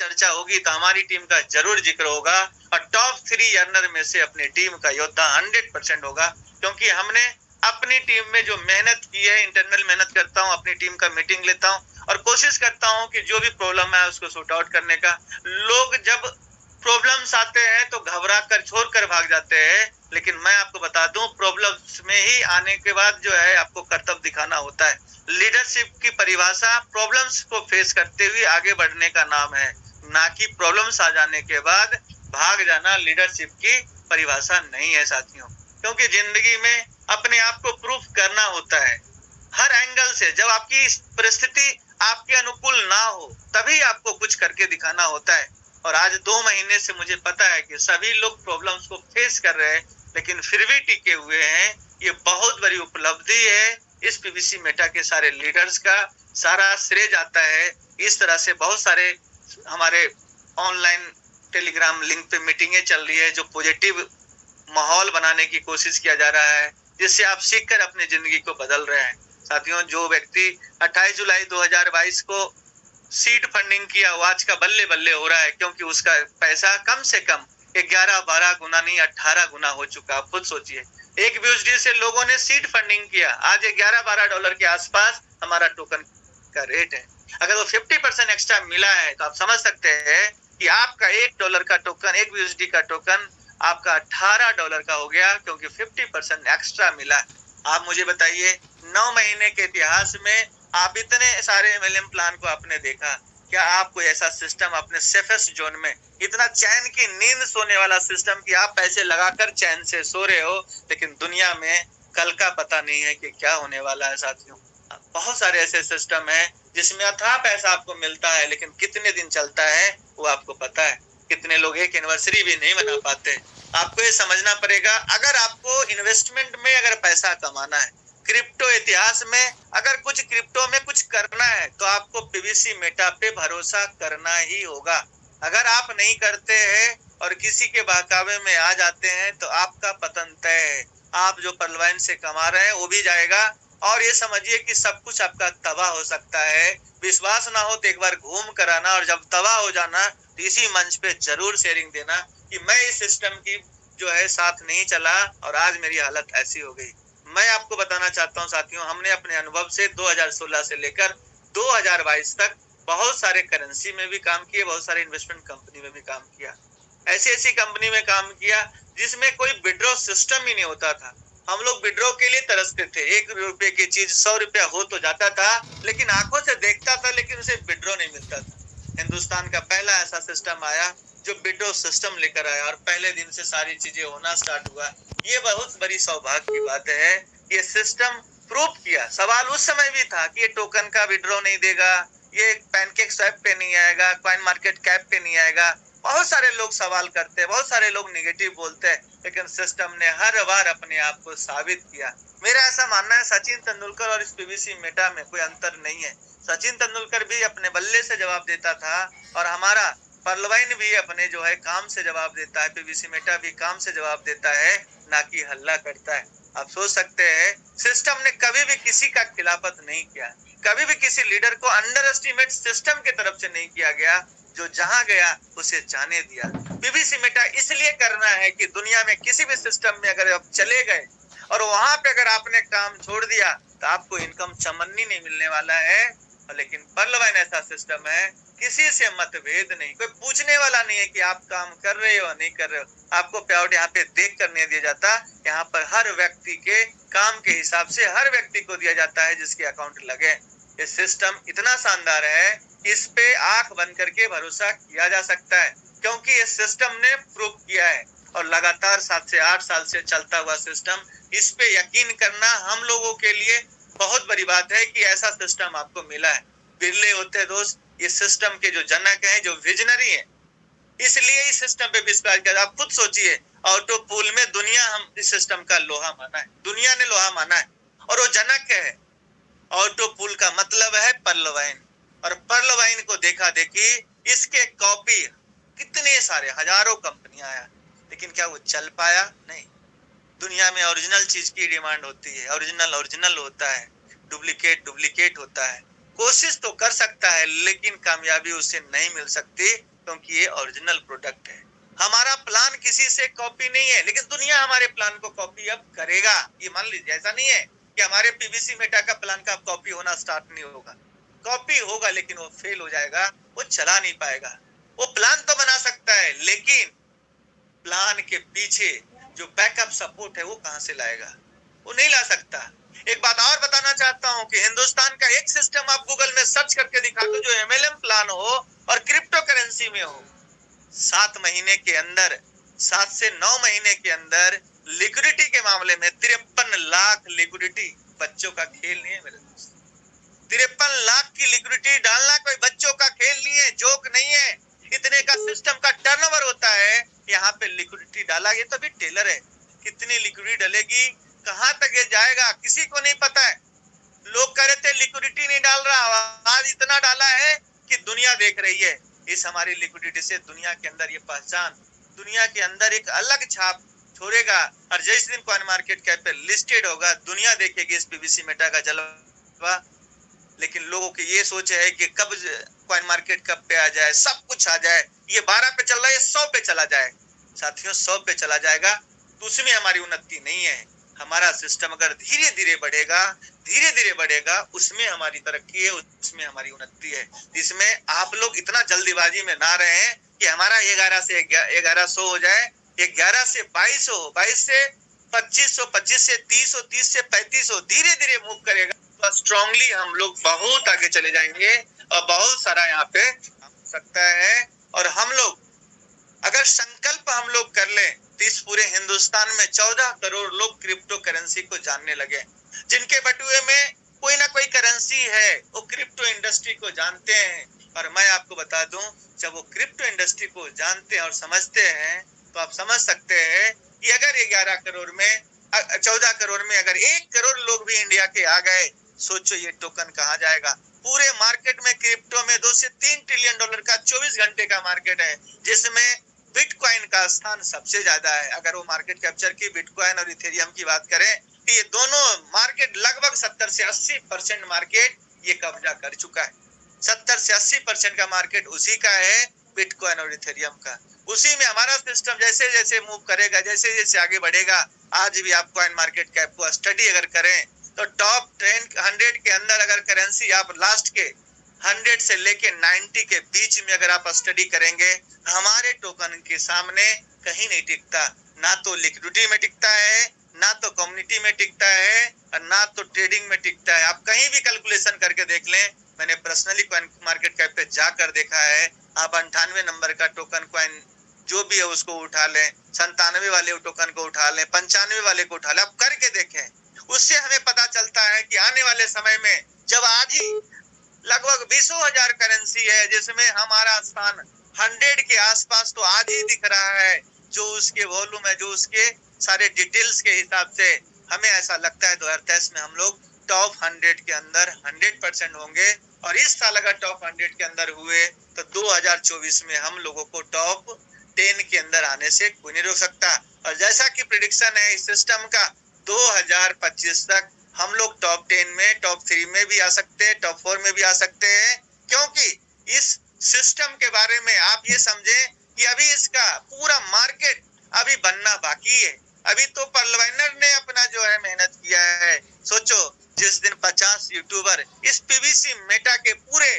चर्चा होगी तो हमारी टीम का जरूर जिक्र होगा और टॉप 3 अर्नर में से अपनी टीम का योद्धा 100% होगा, क्योंकि हमने अपनी टीम में जो मेहनत की है, इंटरनल मेहनत करता हूँ, अपनी टीम का मीटिंग लेता हूँ और कोशिश करता हूँ कि जो भी प्रॉब्लम है उसको सॉर्ट आउट करने का। लोग जब प्रॉब्लम्स आते हैं तो घबरा कर छोड़ कर भाग जाते हैं, लेकिन मैं आपको बता दूं प्रॉब्लम्स में ही आने के बाद जो है आपको कर्तव्य दिखाना होता है। लीडरशिप की परिभाषा प्रॉब्लम्स को फेस करते हुए आगे बढ़ने का नाम है, ना कि प्रॉब्लम्स आ जाने के बाद भाग जाना लीडरशिप की परिभाषा नहीं है साथियों। क्योंकि जिंदगी में अपने आप को प्रूफ करना होता है हर एंगल से। जब आपकी परिस्थिति आपके अनुकूल ना हो तभी आपको कुछ करके दिखाना होता है। और आज 2 महीने से मुझे पता है कि सभी लोग प्रॉब्लम्स को फेस कर रहे हैं, लेकिन फिर भी टिके हुए हैं। ये बहुत बड़ी उपलब्धि है। इस पीवीसी मेटा के सारे लीडर्स का सारा श्रेय जाता है। इस तरह से बहुत सारे हमारे ऑनलाइन टेलीग्राम लिंक पे मीटिंगें चल रही है, जो पॉजिटिव माहौल बनाने की कोशिश किया जा रहा है, जिससे आप सीखकर अपनी जिंदगी को बदल रहे हैं। साथियों, जो व्यक्ति 28 जुलाई 2022 को सीड फंडिंग किया वो आज का बल्ले बल्ले हो रहा है, क्योंकि उसका पैसा कम से कम 11-12 गुना नहीं 18 गुना हो चुका। आप खुद सोचिए, एक यूएसडी से लोगों ने सीड फंडिंग किया, आज $11-12 के आसपास हमारा टोकन का रेट है। अगर वो 50% एक्स्ट्रा मिला है तो आप समझ सकते हैं कि आपका $1 का टोकन, एक यूएसडी का टोकन आपका $18 का हो गया, क्योंकि 50% एक्स्ट्रा मिला। आप मुझे बताइए, 9 महीने के इतिहास में आप इतने सारे एमएलएम प्लान को आपने देखा, क्या आप कोई ऐसा सिस्टम अपने सेफेस्ट जोन में, इतना चैन की नींद सोने वाला सिस्टम कि आप पैसे लगाकर चैन से सो रहे हो, लेकिन दुनिया में कल का पता नहीं है कि क्या होने वाला है साथियों। बहुत सारे ऐसे सिस्टम है जिसमें अथाह पैसा आपको मिलता है, लेकिन कितने दिन चलता है वो आपको पता है। कितने लोग एक एनिवर्सरी भी नहीं मना पाते। आपको ये समझना पड़ेगा, अगर आपको इन्वेस्टमेंट में अगर पैसा कमाना है, क्रिप्टो इतिहास में अगर कुछ क्रिप्टो में कुछ करना है, तो आपको पीवीसी मेटा पे भरोसा करना ही होगा। अगर आप नहीं करते हैं और किसी के बहकावे में आ जाते हैं तो आपका पतन तय है। आप जो परलवाइन से कमा रहे हैं वो भी जाएगा, और ये समझिए कि सब कुछ आपका तबाह हो सकता है। विश्वास ना हो तो एक बार घूम कर आना, और जब तबाह हो जाना तो इसी मंच पे जरूर शेयरिंग देना कि मैं इस सिस्टम की जो है साथ नहीं चला और आज मेरी हालत ऐसी हो गई। मैं आपको बताना चाहता हूँ साथियों, हमने अपने अनुभव से 2016 से लेकर 2022 तक बहुत सारे करेंसी में भी काम किए, बहुत सारे इन्वेस्टमेंट कंपनी में भी काम किया। ऐसी कंपनी में काम किया जिसमें कोई विड्रॉ सिस्टम ही नहीं होता था। हम लोग विड्रॉ के लिए तरसते थे। ₹1 की चीज ₹100 हो तो जाता था, लेकिन आंखों से देखता था, लेकिन उसे विड्रॉ नहीं मिलता था। हिंदुस्तान का पहला ऐसा सिस्टम आया जो विड्रॉ सिस्टम लेकर आया, और पहले दिन से सारी चीजें होना स्टार्ट हुआ। ये बहुत बड़ी सौभाग्य की बात है। ये सिस्टम प्रूव किया। सवाल उस समय भी था कि ये टोकन का विड्रॉ नहीं देगा, ये पैनकेक स्वैप पे नहीं आएगा, कॉइन मार्केट कैप पे नहीं आएगा। बहुत सारे लोग सवाल करते हैं, बहुत सारे लोग नेगेटिव बोलते हैं, लेकिन सिस्टम ने हर बार अपने आप को साबित किया। मेरा ऐसा मानना है, सचिन तेंदुलकर और इस पीवीसी मेटा में कोई अंतर नहीं है। सचिन तेंदुलकर भी अपने बल्ले से जवाब देता था, और हमारा परलवाइन भी अपने जो है काम से जवाब देता है। पीवीसी मेटा भी काम से जवाब देता है, ना कि हल्ला करता है। आप सोच सकते हैं, सिस्टम ने कभी भी किसी का खिलाफत नहीं किया, कभी भी किसी लीडर को अंडर एस्टिमेट सिस्टम की तरफ से नहीं किया गया। जो जहां गया उसे जाने दिया। पीवीसी मेटा इसलिए करना है कि दुनिया में किसी भी सिस्टम में अगर आप चले गए और वहां पे अगर आपने काम छोड़ दिया तो आपको इनकम चमन्नी नहीं मिलने वाला है। लेकिन परलवाइन ऐसा सिस्टम है, किसी से मतभेद नहीं, कोई पूछने वाला नहीं है कि आप काम कर रहे हो नहीं कर रहे हो। आपको पेआउट यहाँ पे देख कर नहीं दिया जाता, यहाँ पर हर व्यक्ति के काम के हिसाब से हर व्यक्ति को दिया जाता है जिसके अकाउंट लगे। ये सिस्टम इतना शानदार है, इस पे आंख बंद करके भरोसा किया जा सकता है, क्योंकि ये सिस्टम ने प्रूव किया है और लगातार 7 से 8 साल से चलता हुआ सिस्टम। इस पे यकीन करना हम लोगों के लिए बहुत बड़ी बात है कि ऐसा सिस्टम आपको मिला है। बिरले होते दोस्त ये सिस्टम के जो जनक हैं, जो विजनरी हैं, इसलिए इस सिस्टम पे विश्वास कर। आप खुद सोचिए, ऑटो पूल में दुनिया हम इस सिस्टम का लोहा माना है, दुनिया ने लोहा माना है, और वो जनक है। ऑटो पूल का मतलब है परलवाइन, और परलवाइन को देखा देखी इसके कॉपी कितने सारे हजारों कंपनियां आया, लेकिन क्या वो चल पाया? नहीं। दुनिया में ओरिजिनल चीज की डिमांड होती है, ओरिजिनल होता है, डुप्लीकेट होता है। कोशिश तो कर सकता है, लेकिन कामयाबी उसे नहीं मिल सकती, क्योंकि ये ओरिजिनल प्रोडक्ट है। हमारा प्लान किसी से कॉपी नहीं है, लेकिन दुनिया हमारे प्लान को कॉपी अब करेगा। ये मान लीजिए, ऐसा नहीं है कि हमारे पीवीसी मेटा का प्लान का कॉपी होना स्टार्ट नहीं होगा। कॉपी होगा, लेकिन वो फेल हो जाएगा, वो चला नहीं पाएगा। वो प्लान तो बना सकता है, लेकिन प्लान के पीछे जो बैकअप सपोर्ट है वो कहां से लाएगा? वो नहीं ला सकता। एक बात और बताना चाहता हूं कि हिंदुस्तान का एक सिस्टम आप गूगल में सर्च करके दिखा दो जो एमएलएम प्लान हो और क्रिप्टो करेंसी में हो। 7 महीने के अंदर, 7 से 9 महीने के अंदर लिक्विडिटी के मामले में 53 लाख लिक्विडिटी। बच्चों का खेल नहीं है मेरे दोस्त। 53 लाख की लिक्विडिटी डालना कोई बच्चों का खेल नहीं है, जोक नहीं है। इतने का सिस्टम का टर्नओवर होता है, यहाँ पे लिक्विडिटी डाला। ये तो भी टेलर है, कितनी लिक्विडिटी डलेगी, कहां तक ये जाएगा, किसी को नहीं पता है। लोग कह रहे थे लिक्विडिटी नहीं डाल रहा, आज इतना डाला है कि दुनिया देख रही है। इस हमारी लिक्विडिटी से दुनिया के अंदर ये पहचान, दुनिया के अंदर एक अलग छाप छोड़ेगा। और जिस दिन कॉइन मार्केट कैप पे लिस्टेड होगा, दुनिया देखेगी इस पीवीसी मेटा का जलवा। लेकिन लोगों की ये सोच है कि कब कॉइन मार्केट कब पे आ जाए, सब कुछ आ जाए। ये 12 पे चल रहा है, 100 पे चला जाए। साथियों, 100 पे चला जाएगा तो उसमें हमारी उन्नति नहीं है। हमारा सिस्टम अगर धीरे धीरे बढ़ेगा, उसमें हमारी तरक्की है, उसमें हमारी उन्नति है। इसमें आप लोग इतना जल्दीबाजी में ना रहे कि हमारा 11 से 1100 हो जाए, 11 से 22 हो, 22 से 25 हो, 25 से 30 हो, 30 से 35 हो। धीरे धीरे मूव करेगा तो स्ट्रांगली हम लोग बहुत आगे चले जाएंगे और बहुत सारा यहाँ पे हो सकता है। और हम लोग अगर संकल्प हम लोग कर ले तो इस पूरे हिंदुस्तान में 14 करोड़ लोग क्रिप्टो करेंसी को जानने लगे। जिनके बटुए में कोई ना कोई करेंसी है, वो क्रिप्टो इंडस्ट्री को जानते हैं। और मैं आपको बता दूं, जब वो क्रिप्टो इंडस्ट्री को जानते हैं और समझते हैं, तो आप समझ सकते हैं कि अगर 11 करोड़ में 14 करोड़ में अगर 1 करोड़ लोग भी इंडिया के आ गए, सोचो ये टोकन कहाँ जाएगा। पूरे मार्केट में क्रिप्टो में 2 से 3 ट्रिलियन डॉलर का 24 घंटे का मार्केट है, जिसमें बिटकॉइन का स्थान सबसे ज्यादा है। अगर वो मार्केट कैप्चर की बिटकॉइन और इथेरियम की बात करें कि ये दोनों मार्केट लगभग 70 से 80% मार्केट ये कब्जा कर चुका है। 70 से 80% का मार्केट उसी का है, बिटकॉइन और इथेरियम का। उसी में हमारा सिस्टम जैसे जैसे मूव करेगा, जैसे जैसे आगे बढ़ेगा। आज भी आप कॉइन मार्केट कैप को स्टडी अगर करें तो टॉप 100 के अंदर अगर करेंसी आप लास्ट के 100 से लेके 90 के बीच में अगर आप स्टडी करेंगे, हमारे टोकन के सामने कहीं नहीं टिकता। ना तो लिक्विडिटी में टिकता है, ना तो कम्युनिटी में टिकता है, और ना तो ट्रेडिंग में टिकता है। आप कहीं भी कैलकुलेशन करके देख लें, मैंने पर्सनली कॉइन मार्केट कैप पे जाकर देखा है। आप 98 नंबर का टोकन कॉइन जो भी है उसको उठा लें, 97 वाले टोकन को उठा लें, 95 वाले को उठा लें, आप करके देखें। उससे हमें पता चलता है कि आने वाले समय में जब आज ही लगभग 20,000 करेंसी है, जिसमें हमारा स्थान 100 के आसपास तो आज ही दिख रहा है। जो उसके वॉल्यूम है, जो उसके सारे डिटेल्स के हिसाब से हमें ऐसा लगता है 2023 में हम लोग टॉप 100 के अंदर 100% होंगे। और इस साल अगर टॉप 100 के अंदर हुए तो 2024 में हम लोगों को टॉप 10 के अंदर आने से कोई नहीं रोक सकता। और जैसा कि प्रेडिक्शन है इस सिस्टम का, 2025 तक हम लोग टॉप 10 में, टॉप 3 में भी आ सकते हैं, टॉप 4 में भी आ सकते हैं। क्योंकि इस सिस्टम के बारे में आप ये समझें कि अभी इसका पूरा मार्केट अभी बनना बाकी है। अभी तो पर्लवाइनर ने अपना जो है मेहनत किया है। सोचो जिस दिन 50 यूट्यूबर इस पीवीसी मेटा के पूरे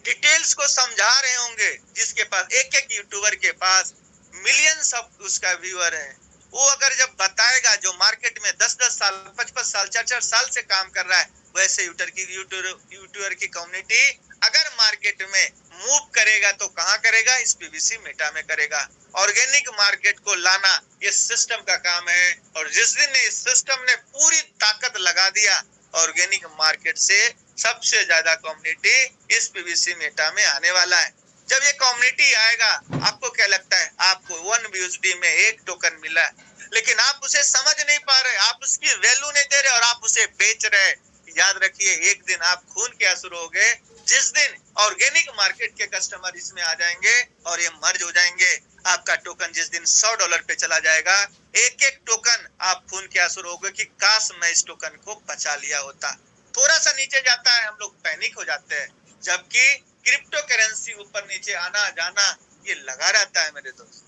डिटेल्स को समझा रहे होंगे, जिसके पास एक यूट्यूबर के पास मिलियंस ऑफ उसका व्यूअर है, वो अगर जब बताएगा जो मार्केट में 10-10 साल, 55 साल, 4-4 साल से काम कर रहा है, वैसे यूट्यूबर की कम्युनिटी अगर मार्केट में मूव करेगा तो कहाँ करेगा? इस पीवीसी मेटा में करेगा। ऑर्गेनिक मार्केट को लाना ये सिस्टम का काम है। और जिस दिन इस सिस्टम ने पूरी ताकत लगा दिया, ऑर्गेनिक मार्केट से सबसे ज्यादा कम्युनिटी इस पीवीसी मेटा में आने वाला है। जब ये कम्युनिटी आएगा, आपको क्या लगता है? आपको 1 BUSD में 1 टोकन मिला, लेकिन आप उसे समझ नहीं पा रहे, आप उसकी वैल्यू नहीं दे रहे और आप उसे बेच रहे। याद रखिए, एक दिन आप खून के आंसू होगे जिस दिन ऑर्गेनिक मार्केट के कस्टमर इसमें आ जाएंगे और ये मर्ज हो जाएंगे। आपका टोकन जिस दिन $100 पे चला जाएगा, एक टोकन आप खून के आंसू होगे कि काश मैं इस टोकन को बचा लिया होता। थोड़ा सा नीचे जाता है, हम लोग पैनिक हो जाते हैं, जबकि क्रिप्टो करेंसी ऊपर नीचे आना जाना ये लगा रहता है मेरे दोस्त।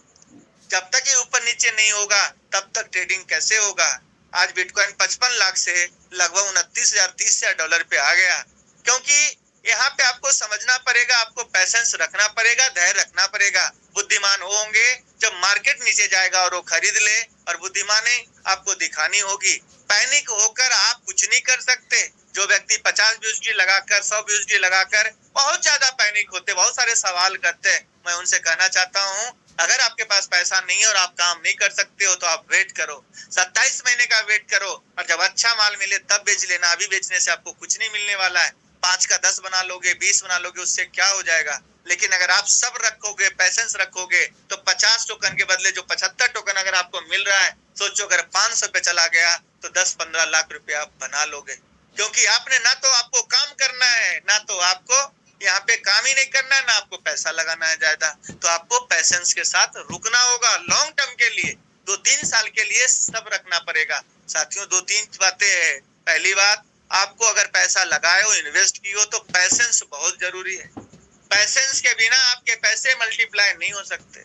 जब तक ये ऊपर नीचे नहीं होगा तब तक ट्रेडिंग कैसे होगा। आज बिटकॉइन 55 लाख से लगभग 29,000 30,000 डॉलर पे आ गया, क्योंकि यहाँ पे आपको समझना पड़ेगा, आपको पैसेंस रखना पड़ेगा, धैर्य रखना पड़ेगा। बुद्धिमान होंगे जब मार्केट नीचे जाएगा और वो खरीद ले, और बुद्धिमानी आपको दिखानी होगी। पैनिक होकर आप कुछ नहीं कर सकते। जो व्यक्ति 50 यूएसडी लगाकर 100 यूएसडी लगाकर बहुत ज्यादा पैनिक होते, बहुत सारे सवाल करते हैं, मैं उनसे कहना चाहता हूँ अगर आपके पास पैसा नहीं है और आप काम नहीं कर सकते हो तो आप वेट करो, 27 महीने का वेट करो, और जब अच्छा माल मिले तब बेच लेना। अभी बेचने से आपको कुछ नहीं मिलने वाला है। 5 का 10 बना लोगे, 20 बना लोगे, उससे क्या हो जाएगा। लेकिन अगर आप सब्र रखोगे, पैसेंस रखोगे तो 50 टोकन के बदले जो 75 टोकन अगर आपको मिल रहा है, सोचो अगर 500 पे चला गया तो 10-15 लाख रुपए आप बना लोगे। क्योंकि आपने ना तो आपको काम करना है, ना तो आपको यहाँ पे काम ही नहीं करना, ना आपको पैसा लगाना है ज्यादा। तो आपको पैसेंस के साथ रुकना होगा। लॉन्ग टर्म के लिए 2-3 साल के लिए सब रखना पड़ेगा। साथियों 2-3 बातें है। पहली बात, आपको अगर पैसा लगाए हो, इन्वेस्ट की हो तो पैसेंस बहुत जरूरी है। पैसेंस के बिना आपके पैसे मल्टीप्लाई नहीं हो सकते।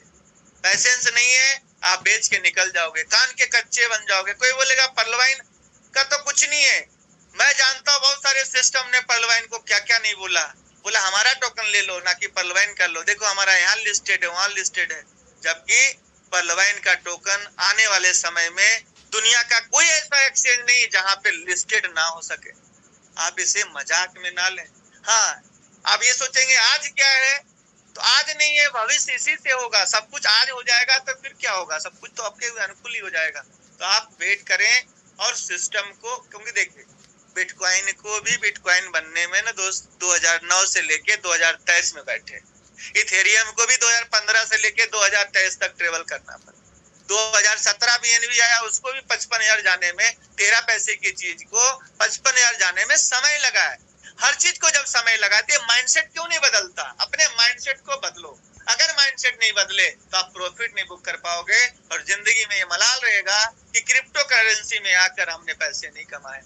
पैसेंस नहीं है, आप बेच के निकल जाओगे, कान के कच्चे बन जाओगे। कोई बोलेगा पर्लवाइन का तो कुछ नहीं है। मैं जानता हूँ बहुत सारे सिस्टम ने पर्लवाइन को क्या क्या नहीं बोला। बोला हमारा टोकन ले लो, ना कि पर्लवाइन कर लो। देखो हमारा यहाँ लिस्टेड है, वहाँ लिस्टेड है, जबकि पर्लवाइन का टोकन आने वाले समय में दुनिया का कोई ऐसा एक्सचेंज नहीं जहाँ पे लिस्टेड ना हो सके। आप इसे मजाक में ना लें। हाँ, आप ये सोचेंगे आज क्या है, तो आज नहीं है, भविष्य इसी से होगा। सब कुछ आज हो जाएगा तो फिर क्या होगा, सब कुछ तो आपके अनुकूल ही हो जाएगा। तो आप वेट करें और सिस्टम को, क्योंकि देखिए बिटकॉइन को भी बिटकॉइन बनने में ना दोस्त 2009 से लेके 2023 में बैठे। इथेरियम को भी 2015 से लेके 2023 तक ट्रेवल करना पड़ा। 2017 बीएनबी आया, उसको भी 55,000 जाने में, 13 पैसे की चीज को 55,000 जाने में समय लगा है। हर चीज को जब समय लगाते, माइंडसेट क्यों नहीं बदलता? अपने माइंडसेट को बदलो। अगर माइंडसेट नहीं बदले तो आप प्रॉफिट नहीं बुक कर पाओगे, और जिंदगी में ये मलाल रहेगा कि क्रिप्टो करेंसी में आकर हमने पैसे नहीं कमाए।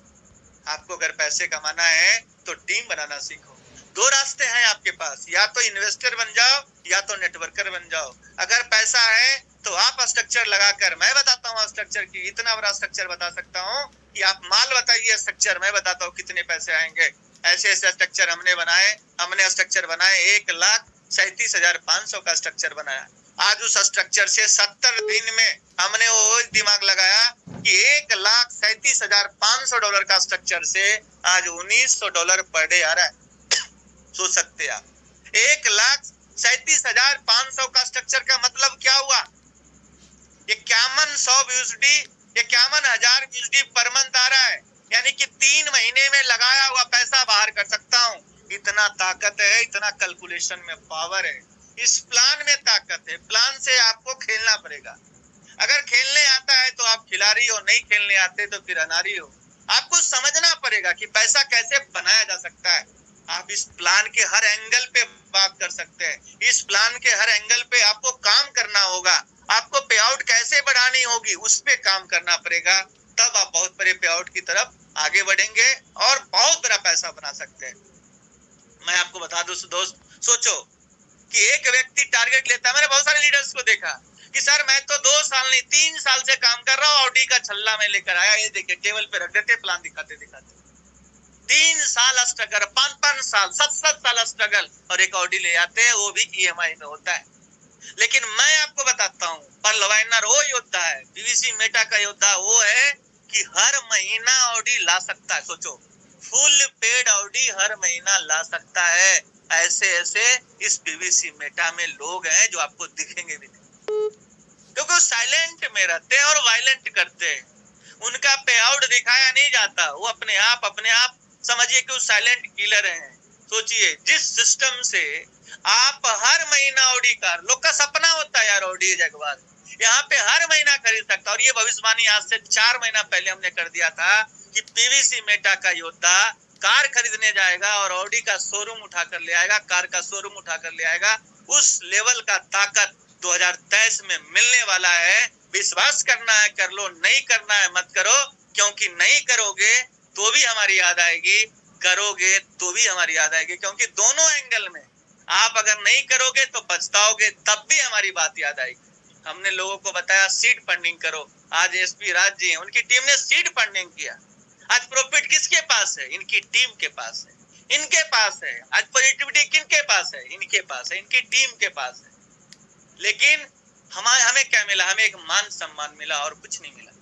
आपको अगर पैसे कमाना है तो टीम बनाना सीखो। 2 रास्ते हैं आपके पास, या तो इन्वेस्टर बन जाओ या तो नेटवर्कर बन जाओ। अगर पैसा है तो आप स्ट्रक्चर लगाकर, मैं बताता हूँ स्ट्रक्चर की, इतना बड़ा स्ट्रक्चर बता सकता हूँ कि आप माल बताइए, स्ट्रक्चर मैं बताता हूँ कितने पैसे आएंगे। ऐसे ऐसे स्ट्रक्चर हमने बनाए। हमने स्ट्रक्चर बनाए 1,37,500 का स्ट्रक्चर बनाया। आज उस स्ट्रक्चर से 70 दिन में हमने वो दिमाग लगाया कि $1,37,500 का स्ट्रक्चर से आज $1,900 पर डे आ रहा है। सोच सकते आप, 1,37,500 का स्ट्रक्चर का मतलब क्या हुआ? 5100 यूएसडी, 51,000 यूएसडी पर मंथ आ रहा है। यानी कि 3 महीने में लगाया हुआ पैसा बाहर कर सकता हूँ। इतना ताकत है, इतना कैलकुलेशन में पावर है, इस प्लान में ताकत है। प्लान से आपको खेलना पड़ेगा। अगर खेलने आता है तो आप खिलाड़ी हो, नहीं खेलने आते तो फिर अनारी हो। आपको समझना पड़ेगा कि पैसा कैसे बनाया जा सकता है। आप इस प्लान के हर एंगल पे बात कर सकते हैं। इस प्लान के हर एंगल पे आपको काम करना होगा। आपको पे आउट कैसे बढ़ानी होगी, उस पे काम करना पड़ेगा। तब आप बहुत बड़े पे आउट की तरफ आगे बढ़ेंगे और बहुत बड़ा पैसा बना सकते हैं। मैं आपको बता दूं दोस्त, सोचो कि एक व्यक्ति टारगेट लेता है। मैंने बहुत सारे लीडर्स को देखा कि सर मैं तो 2 साल नहीं 3 साल से काम कर रहा हूँ, ऑडी का छल्ला में लेकर आया, ये देखिए टेबल पे रख देते, प्लान दिखाते दिखाते 3 साल स्ट्रगल, 5-5 साल, 7-7 साल स्ट्रगल, और एक ऑडी ले आते हैं, वो भी ईएमआई में होता है। लेकिन मैं आपको बताता हूँ, पर्लवाइनर वो योद्धा है, पीवीसी मेटा का योद्धा वो है कि हर महीना ऑडी ला सकता है। सोचो, फुल पेड ऑडी हर महीना ला सकता है। ऐसे ऐसे इस पीवीसी मेटा में लोग हैं जो आपको दिखेंगे भी नहीं, क्योंकि वो साइलेंट में रहते हैं और वायलेंट करते हैं। उनका पे आउट दिखाया नहीं जाता, वो अपने आप समझिए कि वो साइलेंट किलर हैं। सोचिए, जिस सिस्टम से आप हर महीना ऑडी कार, लोग का सपना होता है यार ऑडी जगवार, यहाँ पे हर महीना खरीद सकता। और ये भविष्यवाणी आज से 4 महीना पहले हमने कर दिया था कि पीवीसी मेटा का योद्धा कार खरीदने जाएगा और ऑडी का शोरूम उठा कर ले आएगा, कार का शोरूम उठा कर ले आएगा। उस लेवल का ताकत 2023 में मिलने वाला है। विश्वास करना है कर लो, नहीं करना है मत करो, क्योंकि नहीं करोगे तो भी हमारी याद आएगी, करोगे तो भी हमारी याद आएगी। क्योंकि दोनों एंगल में आप अगर नहीं करोगे तो पछताओगे, तब भी हमारी बात याद आएगी। हमने लोगों को बताया सीड फंडिंग करो। आज एसपी राज जी हैं, उनकी टीम ने सीड फंडिंग किया। आज प्रॉफिट किसके पास है? इनकी टीम के पास है, इनके पास है। आज पॉजिटिविटी किनके पास है? इनके पास है, इनकी टीम के पास है। लेकिन हमें क्या मिला? हमें एक मान सम्मान मिला और कुछ नहीं मिला।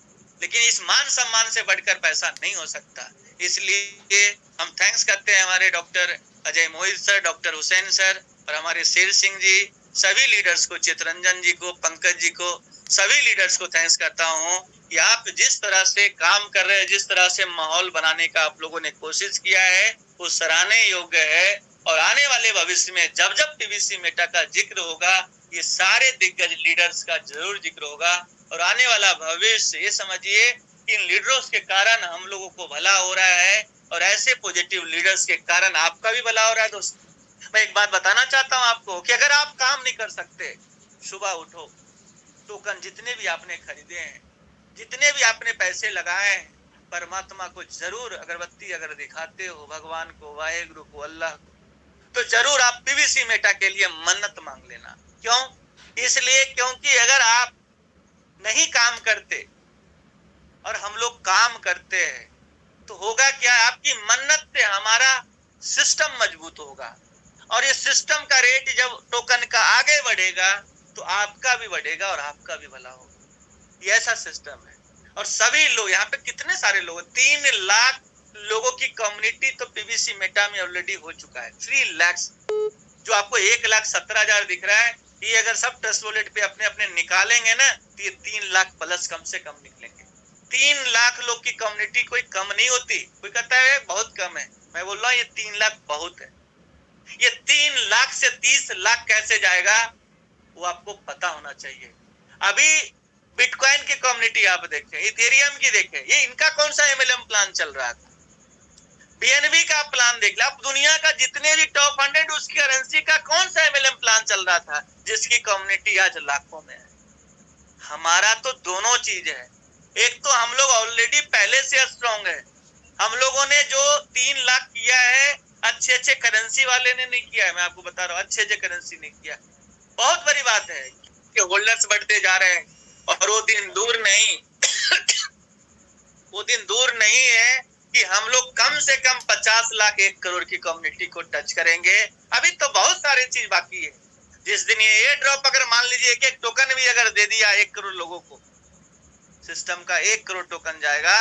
लेकिन इस मान सम्मान से बढ़कर पैसा नहीं हो सकता। इसलिए हम थैंक्स करते हैं हमारे डॉक्टर अजय मोहित सर, डॉक्टर हुसैन सर और हमारे शेर सिंह जी, सभी लीडर्स को, चितरंजन जी को, पंकज जी को, सभी लीडर्स को थैंक्स करता हूँ कि आप जिस तरह से काम कर रहे हैं, जिस तरह से माहौल बनाने का आप लोगों ने कोशिश किया है, वो सराहने योग्य है। और आने वाले भविष्य में जब जब पीवीसी मेटा का जिक्र होगा, ये सारे दिग्गज लीडर्स का जरूर जिक्र होगा। और आने वाला भविष्य ये समझिए, इन लीडरों के कारण हम लोगों को भला हो रहा है और ऐसे पॉजिटिव लीडर्स के कारण आपका भी भला हो रहा है। दोस्त, मैं एक बात बताना चाहता हूं आपको कि अगर आप काम नहीं कर सकते, सुबह उठो, टोकन जितने भी आपने खरीदे हैं, जितने भी आपने पैसे लगाए हैं, परमात्मा को जरूर अगरबत्ती अगर दिखाते हो, भगवान को, वाहेगुरु को, अल्लाह को, तो जरूर आप पीवीसी मेटा के लिए मन्नत मांग लेना। क्यों? इसलिए क्योंकि अगर आप नहीं काम करते और हम लोग काम करते हैं तो होगा क्या? आपकी मन्नत से हमारा सिस्टम मजबूत होगा और ये सिस्टम का रेट जब टोकन का आगे बढ़ेगा तो आपका भी बढ़ेगा और आपका भी भला होगा। ये ऐसा सिस्टम है। और सभी लोग यहाँ पे कितने सारे लोग, 3 लाख लोगों की कम्युनिटी तो पीवीसी मेटा में ऑलरेडी हो चुका है। 3 लाख, जो आपको 1,17,000 दिख रहा है, ये अगर सब ट्रस्ट वॉलेट पे अपने अपने निकालेंगे ना तो ये 3 लाख प्लस कम से कम निकलेंगे। 3 लाख लोग की कम्युनिटी कोई कम नहीं होती। कोई कहता है बहुत कम है, मैं बोल रहा हूँ ये 3 लाख बहुत है। ये 3 लाख से 30 लाख कैसे जाएगा वो आपको पता होना चाहिए। अभी बिटकॉइन की कम्युनिटी आप देखें, इथेरियम की देखें, ये इनका कौन सा एमएलएम प्लान चल रहा था? बीएनबी का प्लान देख लो। अब दुनिया का जितने भी टॉप 100 उसकी करेंसी का कौन सा एमएलएम प्लान चल रहा था जिसकी कम्युनिटी आज लाखों में है? हमारा तो दोनों चीज है। एक तो हम लोग ऑलरेडी पहले से स्ट्रॉन्ग है। हम लोगों ने जो 3 लाख किया है, अच्छे करेंसी वाले ने नहीं किया है। मैं आपको बता रहा हूँ, अच्छे करेंसी नहीं किया। बहुत बड़ी बात है कि होल्डर्स बढ़ते जा रहे हैं और वो दिन दूर नहीं वो दिन दूर नहीं है कि हम लोग कम से कम 50 लाख 1 करोड़ की कम्युनिटी को टच करेंगे। अभी तो बहुत सारी चीज बाकी है। जिस दिन ये एयर ड्रॉप अगर मान लीजिए एक टोकन भी अगर दे दिया 1 करोड़ लोगों को, सिस्टम का 1 करोड़ टोकन जाएगा,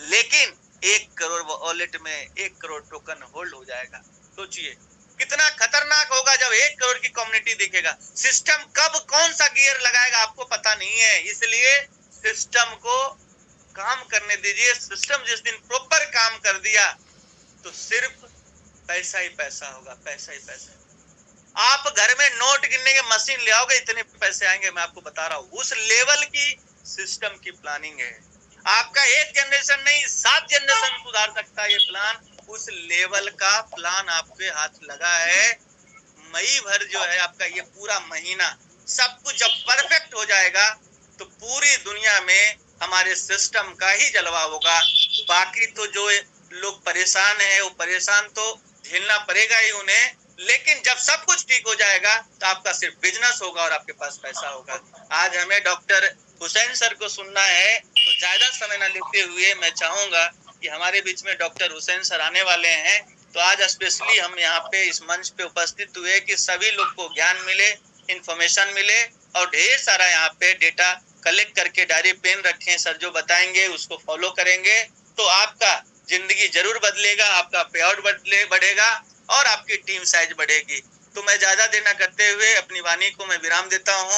लेकिन 1 करोड़ वॉलेट में 1 करोड़ टोकन होल्ड हो जाएगा। सोचिए कितना खतरनाक होगा जब 1 करोड़ की कम्युनिटी दिखेगा। सिस्टम कब कौन सा गियर लगाएगा आपको पता नहीं है, इसलिए सिस्टम को काम करने दीजिए। सिस्टम जिस दिन प्रॉपर काम कर दिया तो सिर्फ पैसा ही पैसा होगा, पैसा ही पैसा। आप घर में नोट गिनने की मशीन ले आओगे, इतने पैसे आएंगे, मैं आपको बता रहा हूँ। उस लेवल की सिस्टम की प्लानिंग है। आपका 1 जनरेशन नहीं 7 जनरेशन सुधार सकता है ये प्लान। उस लेवल का प्लान आपके हाथ लगा है। मई भर जो है आपका ये पूरा महीना, सब कुछ जब परफेक्ट हो जाएगा तो पूरी दुनिया में हमारे सिस्टम का ही जलवा होगा। बाकी तो जो लोग परेशान है वो परेशान तो झेलना पड़ेगा ही उन्हें, लेकिन जब सब कुछ ठीक हो जाएगा तो आपका सिर्फ बिजनेस होगा और आपके पास पैसा होगा। आज हमें डॉक्टर हुसैन सर को सुनना है, तो ज्यादा समय न लेते हुए मैं चाहूंगा कि हमारे बीच में डॉक्टर हुसैन सर आने वाले हैं। तो आज स्पेशली हम यहाँ पे इस मंच पे उपस्थित हुए कि सभी लोग को ज्ञान मिले, इंफॉर्मेशन मिले और ढेर सारा यहाँ पे डेटा कलेक्ट करके डायरी पेन रखें। सर जो बताएंगे उसको फॉलो करेंगे तो आपका जिंदगी जरूर बदलेगा, आपका पे आउट बढ़ेगा और आपकी टीम साइज बढ़ेगी। तो मैं ज्यादा देर न करते हुए अपनी वाणी को मैं विराम देता हूँ।